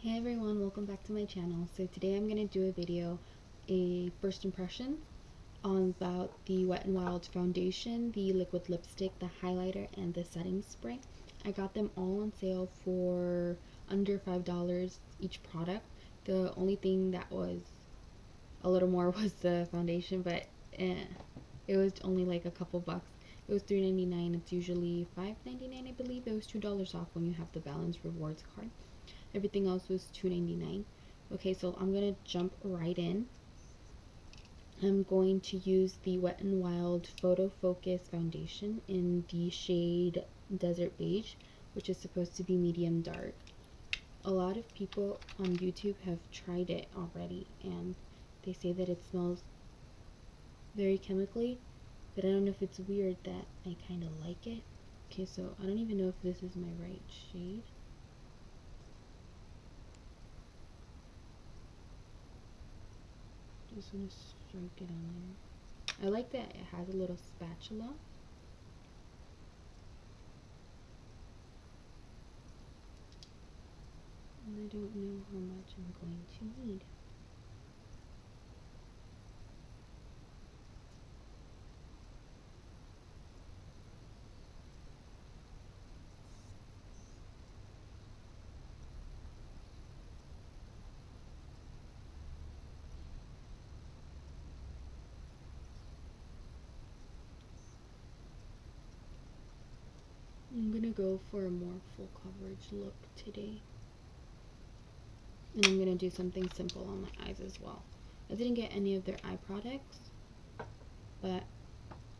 Hey everyone, welcome back to my channel. So today I'm going to do a video, a first impression on about the Wet n Wild foundation, the liquid lipstick, the highlighter, and the setting spray. I got them all on sale for under $5 each product. The only thing that was a little more was the foundation, but it was only like a couple bucks. It was $3.99. It's usually $5.99, I believe. It was $2 off when you have the Balance Rewards card. Everything else was $2.99. Okay, so I'm gonna jump right in. I'm going to use the Wet n Wild Photo Focus foundation in the shade Desert Beige, which is supposed to be medium dark. A lot of people on YouTube have tried it already and they say that it smells very chemically, but I don't know if it's weird that I kind of like it. Okay, so I don't even know if this is my right shade. Just want to strike it on there. I like that it has a little spatula. And I don't know how much I'm going to need. I'm gonna go for a more full coverage look today. And I'm gonna do something simple on my eyes as well. I didn't get any of their eye products, but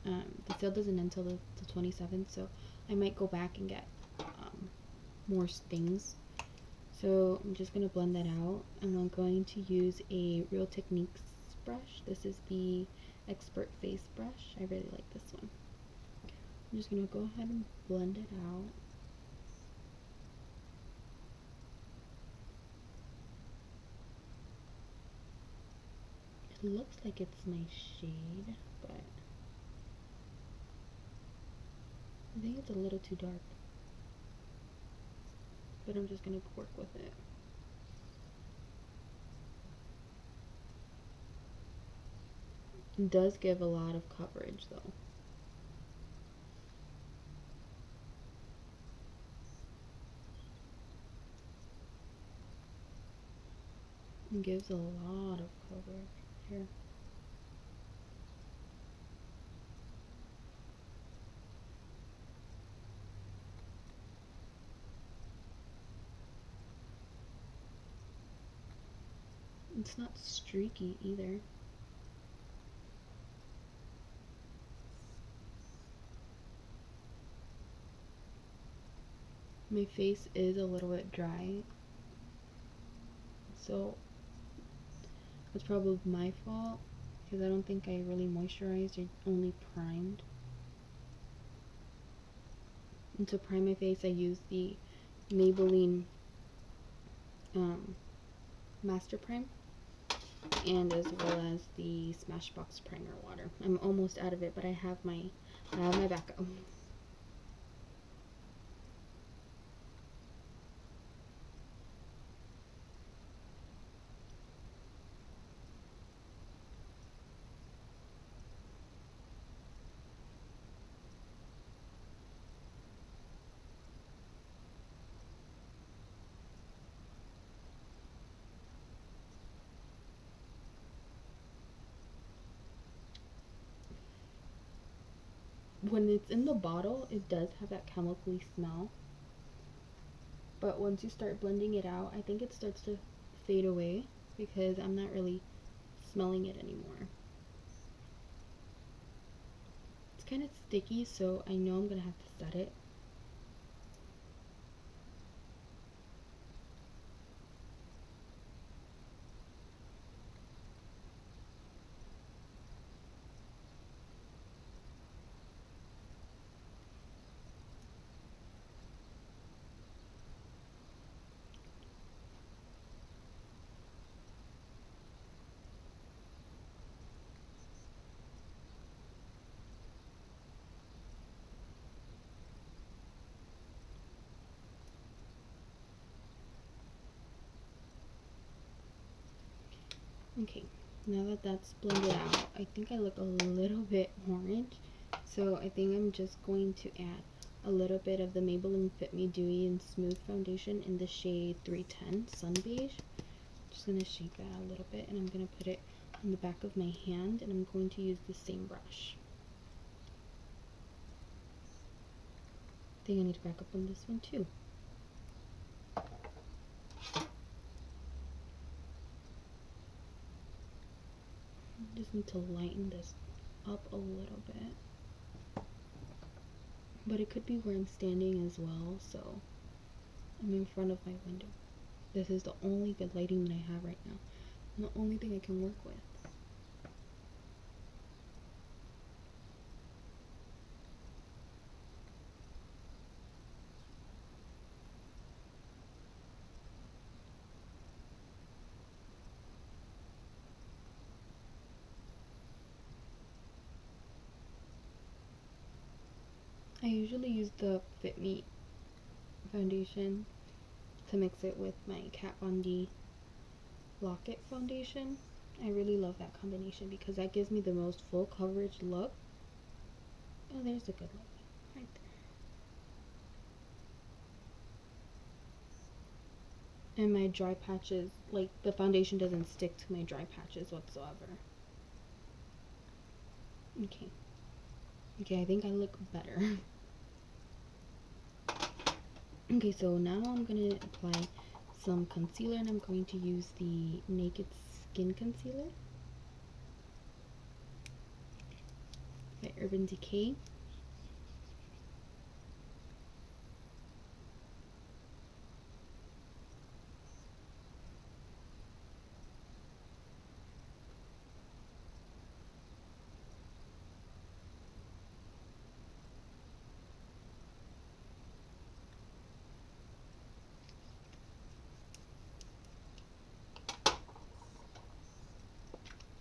the sale doesn't end until the 27th, so I might go back and get more things. So I'm just gonna blend that out, and I'm going to use a Real Techniques brush. This is the Expert Face brush. I really like this one. I'm just gonna go ahead and blend it out. It looks like it's my shade, but I think it's a little too dark. But I'm just gonna work with it. It does give a lot of coverage though. It gives a lot of coverage here. It's not streaky either. My face is a little bit dry, so it's probably my fault because I don't think I really moisturized or only primed. And to prime my face, I use the Maybelline Master Prime, and as well as the Smashbox Primer Water. I'm almost out of it, but I have my backup. When it's in the bottle, it does have that chemically smell, but once you start blending it out, I think it starts to fade away because I'm not really smelling it anymore. It's kind of sticky, so I know I'm gonna have to set it. Okay, now that that's blended out, I think I look a little bit orange. So I think I'm just going to add a little bit of the Maybelline Fit Me Dewy and Smooth Foundation in the shade 310 Sun Beige. Just going to shake that out a little bit, and I'm going to put it on the back of my hand, and I'm going to use the same brush. I think I need to back up on this one too. Just need to lighten this up a little bit. But it could be where I'm standing as well, so I'm in front of my window. This is the only good lighting that I have right now, and the only thing I can work with. I usually use the Fit Me foundation to mix it with my Kat Von D Lock-It foundation. I really love that combination because that gives me the most full coverage look. Oh, there's a good look right there. And my dry patches, like the foundation doesn't stick to my dry patches whatsoever. Okay. Okay, I think I look better. Okay, so now I'm gonna apply some concealer, and I'm going to use the Naked Skin Concealer by Urban Decay.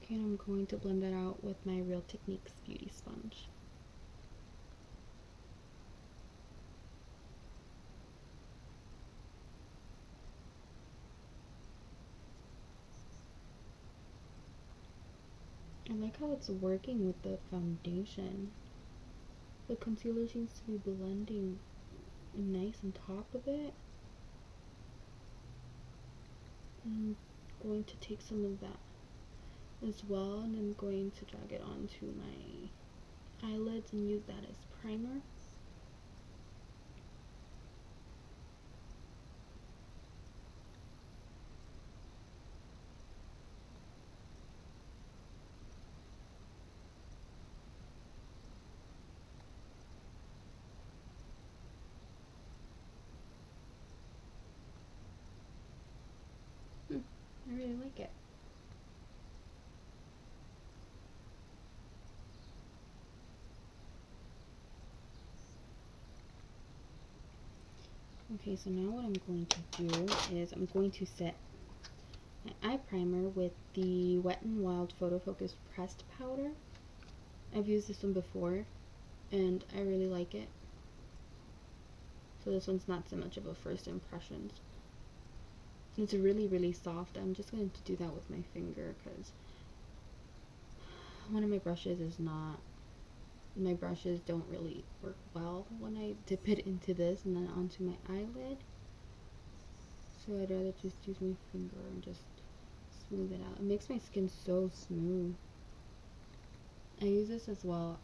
Okay, and I'm going to blend that out with my Real Techniques Beauty Sponge. I like how it's working with the foundation. The concealer seems to be blending nice on top of it. I'm going to take some of that as well, and I'm going to drag it onto my eyelids and use that as primer. I really like it. Okay, so now what I'm going to do is I'm going to set my eye primer with the Wet n Wild Photo Focus Pressed Powder. I've used this one before, and I really like it. So this one's not so much of a first impressions. It's really, really soft. I'm just going to do that with my finger because one of my brushes is not, my brushes don't really work well when I dip it into this and then onto my eyelid. So I'd rather just use my finger and just smooth it out. It makes my skin so smooth. I use this as well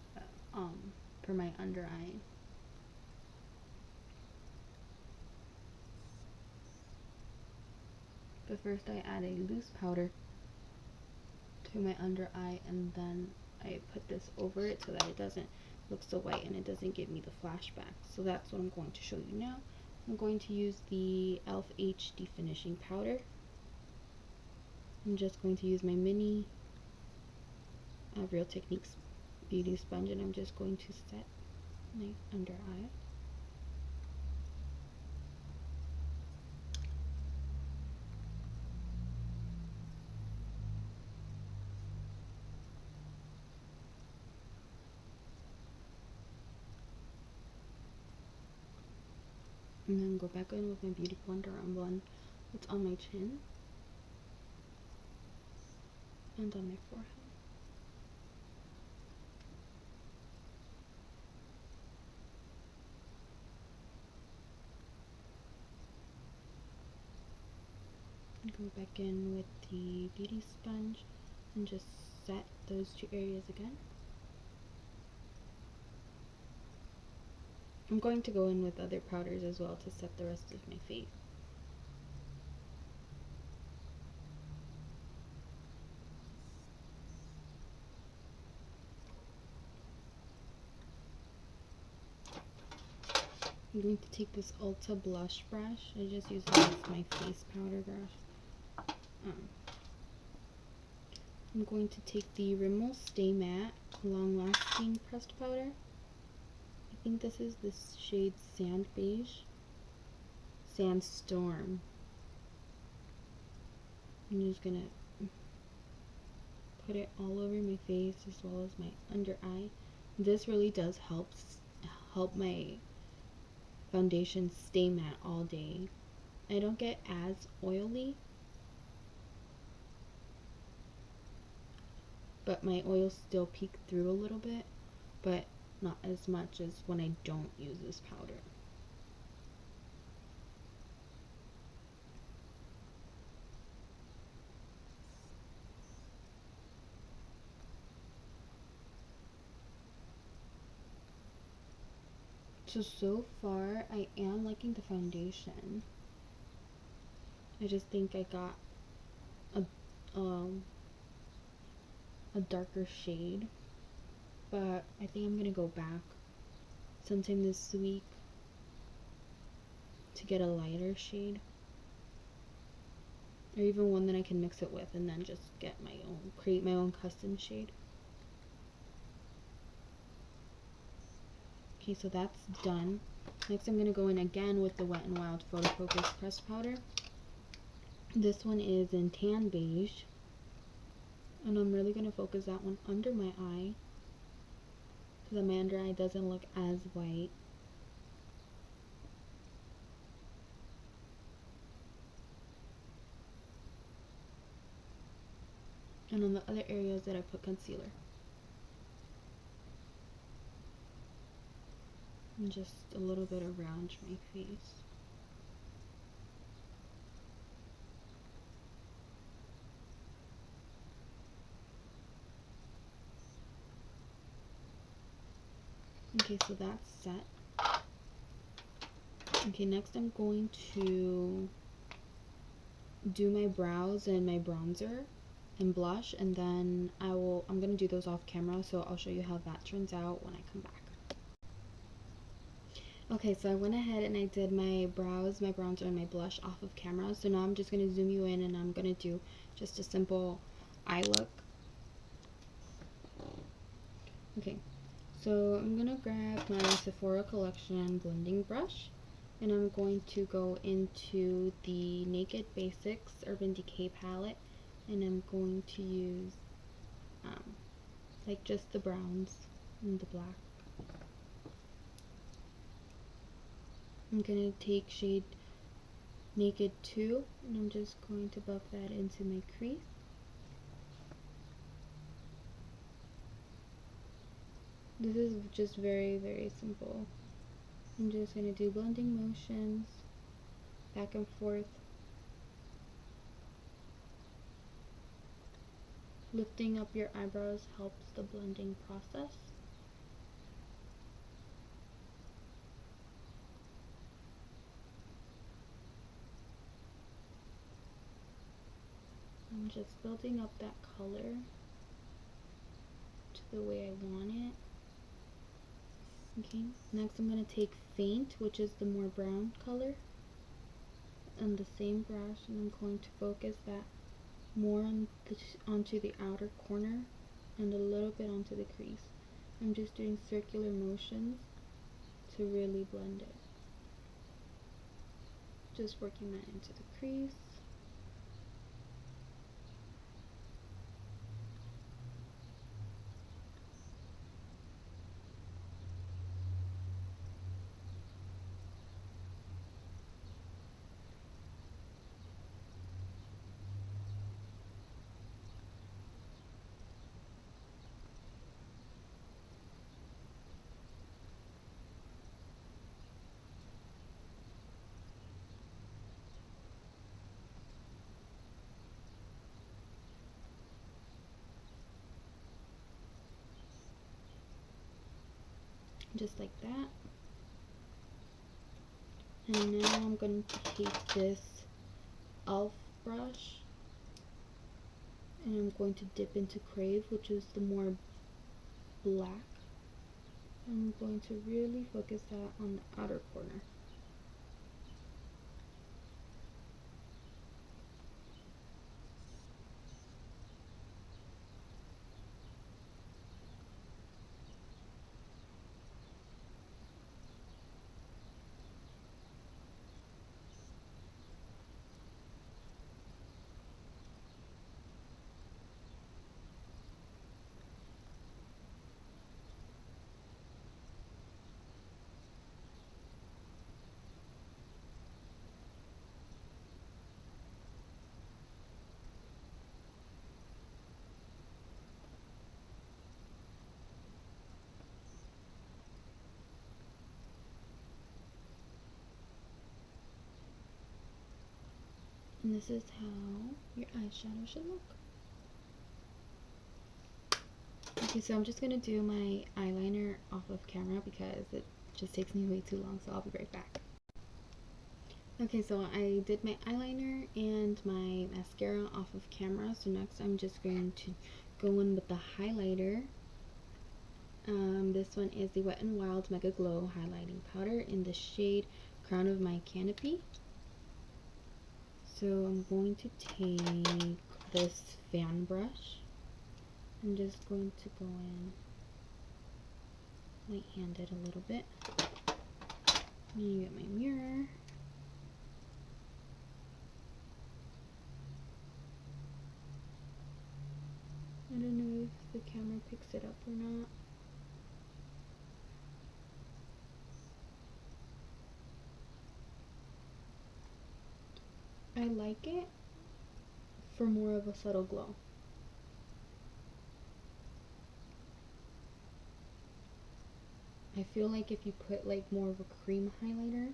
for my under eye. But first I add a loose powder to my under eye, and then I put this over it so that it doesn't look so white and it doesn't give me the flashback. So that's what I'm going to show you now. I'm going to use the e.l.f. HD Finishing Powder. I'm just going to use my mini Real Techniques Beauty Sponge, and I'm just going to set my under eye. And then go back in with my beauty blender and blend what's on my chin. and on my forehead. Go back in with the beauty sponge and just set those two areas again. I'm going to go in with other powders as well to set the rest of my face. I'm going to take this Ulta blush brush. I just use it as my face powder brush. I'm going to take the Rimmel Stay Matte Long Lasting Pressed Powder. I think this is the shade Sand Beige. Sandstorm. I'm just gonna put it all over my face as well as my under eye. This really does help my foundation stay matte all day. I don't get as oily, but my oils still peek through a little bit, but not as much as when I don't use this powder. So far I am liking the foundation. I just think I got a darker shade, but I think I'm gonna go back sometime this week to get a lighter shade, or even one that I can mix it with and then just get my own, create my own custom shade. Okay, so that's done. Next I'm going to go in again with the Wet n Wild Photo Focus Pressed Powder. This one is in Tan Beige, and I'm really going to focus that one under my eye so that my under eye doesn't look as white. And on the other areas that I put concealer. And just a little bit around my face. Okay, so that's set. Okay, next I'm going to do my brows and my bronzer and blush, and then I'm gonna do those off camera, so I'll show you how that turns out when I come back. Okay, so I went ahead and I did my brows, my bronzer, and my blush off of camera. So now I'm just gonna zoom you in and I'm gonna do just a simple eye look. Okay, so I'm gonna grab my Sephora Collection blending brush, and I'm going to go into the Naked Basics Urban Decay palette, and I'm going to use like just the browns and the black. I'm gonna take shade Naked 2, and I'm just going to buff that into my crease. This is just very, very simple. I'm just gonna do blending motions back and forth. Lifting up your eyebrows helps the blending process. I'm just building up that color to the way I want it. Okay, next I'm going to take Faint, which is the more brown color, and the same brush, and I'm going to focus that more onto the outer corner and a little bit onto the crease. I'm just doing circular motions to really blend it. Just working that into the crease. just like that. And now I'm going to take this e.l.f. brush and I'm going to dip into Crave, which is the more black. I'm going to really focus that on the outer corner. And this is how your eyeshadow should look. Okay, so I'm just going to do my eyeliner off of camera because it just takes me way too long, so I'll be right back. Okay, so I did my eyeliner and my mascara off of camera, so next I'm just going to go in with the highlighter. This one is the Wet n Wild Mega Glow Highlighting Powder in the shade Crown of My Canopy. So I'm going to take this fan brush. I'm just going to go in light-handed a little bit. You get my mirror. I don't know if the camera picks it up or not. I like it for more of a subtle glow. I feel like if you put like more of a cream highlighter,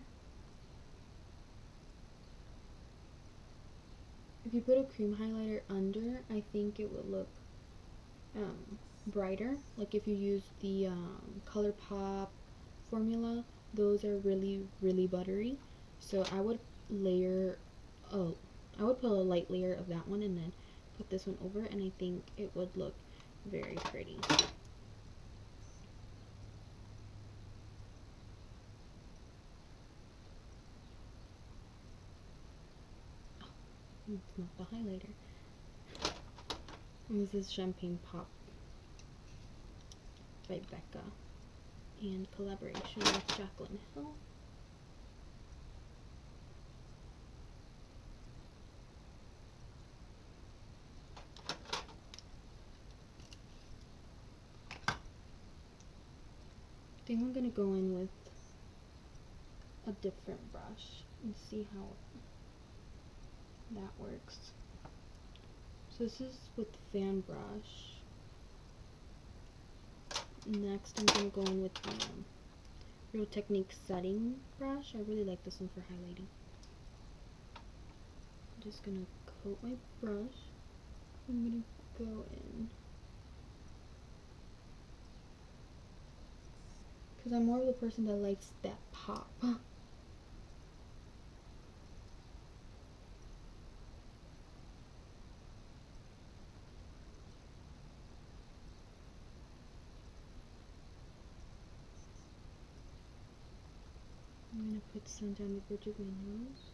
if you put a cream highlighter under, I think it would look brighter. Like if you use the ColourPop formula, those are really buttery. So I would layer, I would put a light layer of that one and then put this one over, and I think it would look very pretty. It's not the highlighter. And this is Champagne Pop by Becca and collaboration with Jaclyn Hill. I think I'm gonna go in with a different brush and see how that works. So this is with the fan brush. Next I'm going to go in with the Real Technique setting brush. I really like this one for highlighting. I'm just going to coat my brush. I'm going to go in. Because I'm more of the person that likes that pop. I'm going to put some down the bridge of my nose.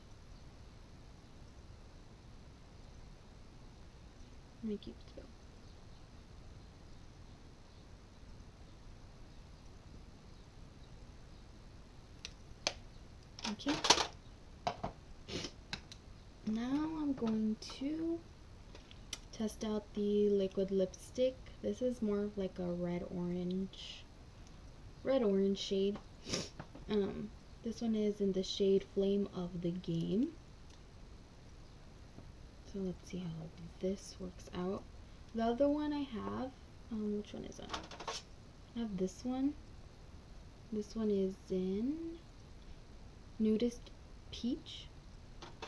My Cupid's bow. Okay. Now I'm going to test out the liquid lipstick. This is more of like a red orange shade. This one is in the shade Flame of the Game. So let's see how this works out. The other one I have, which one is it? I have this one. This one is in Nudist Peach.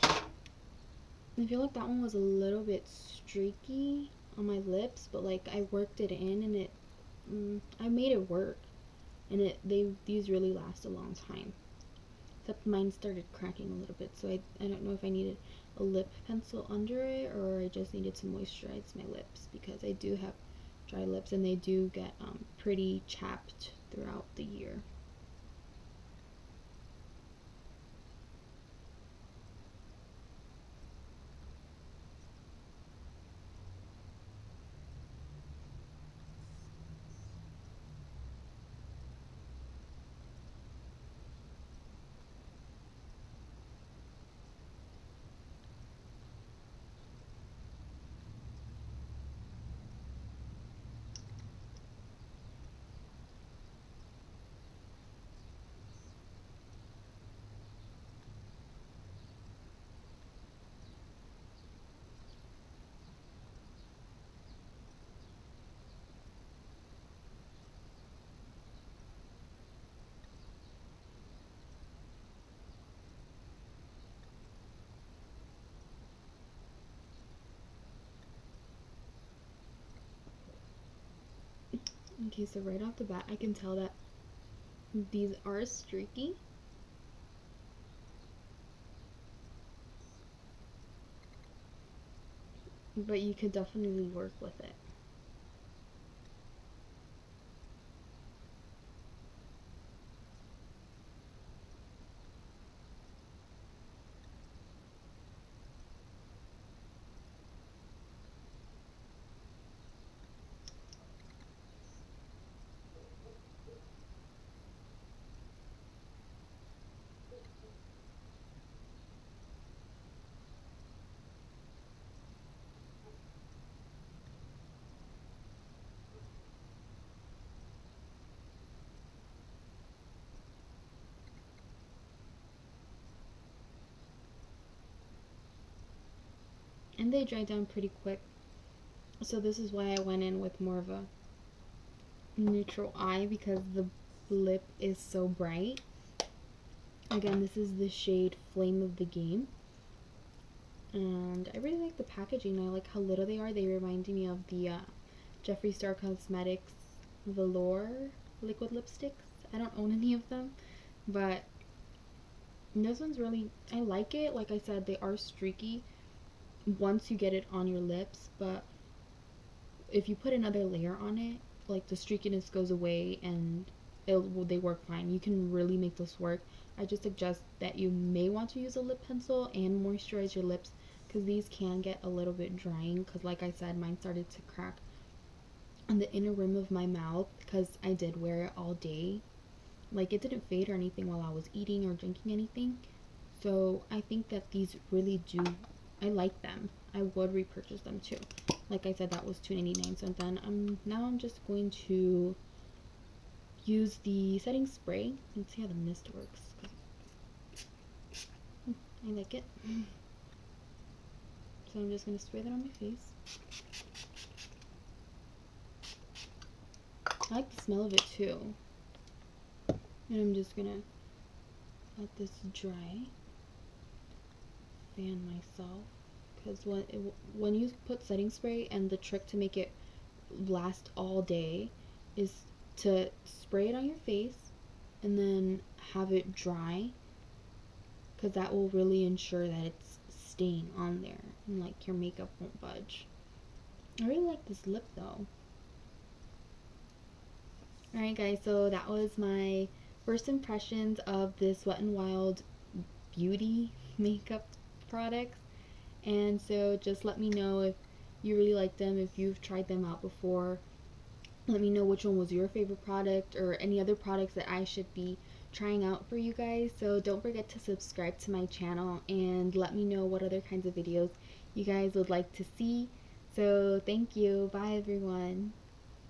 I feel like that one was a little bit streaky on my lips, but like I worked it in and it, I made it work. and these really last a long time. Except mine started cracking a little bit, so I don't know if I needed a lip pencil under it or I just needed to moisturize my lips, because I do have dry lips and they do get pretty chapped throughout the year. Okay, so right off the bat I can tell that these are streaky. But you could definitely work with it. And they dry down pretty quick. So this is why I went in with more of a neutral eye, because the lip is so bright. Again, this is the shade Flame of the Game. And I really like the packaging. I like how little they are. They remind me of the Jeffree Star Cosmetics Velour liquid lipsticks. I don't own any of them, but this one's really, I like it. Like I said, they are streaky once you get it on your lips, but if you put another layer on it, like the streakiness goes away and they work fine. You can really make this work. I just suggest that you may want to use a lip pencil and moisturize your lips, because these can get a little bit drying, because like I said, mine started to crack on the inner rim of my mouth because I did wear it all day. Like, it didn't fade or anything while I was eating or drinking anything. So I think that these really do, I like them. I would repurchase them too. Like I said, that was $2.99. So then now I'm just going to use the setting spray. Let's see how the mist works. I like it. So I'm just going to spray that on my face. I like the smell of it too. And I'm just going to let this dry. Fan myself. Because when you put setting spray, and the trick to make it last all day is to spray it on your face and then have it dry, because that will really ensure that it's staying on there and like your makeup won't budge. I really like this lip though. Alright guys, so that was my first impressions of this Wet n Wild beauty makeup products. And so just let me know if you really like them, if you've tried them out before. Let me know which one was your favorite product, or any other products that I should be trying out for you guys. So don't forget to subscribe to my channel and let me know what other kinds of videos you guys would like to see. So thank you. Bye everyone.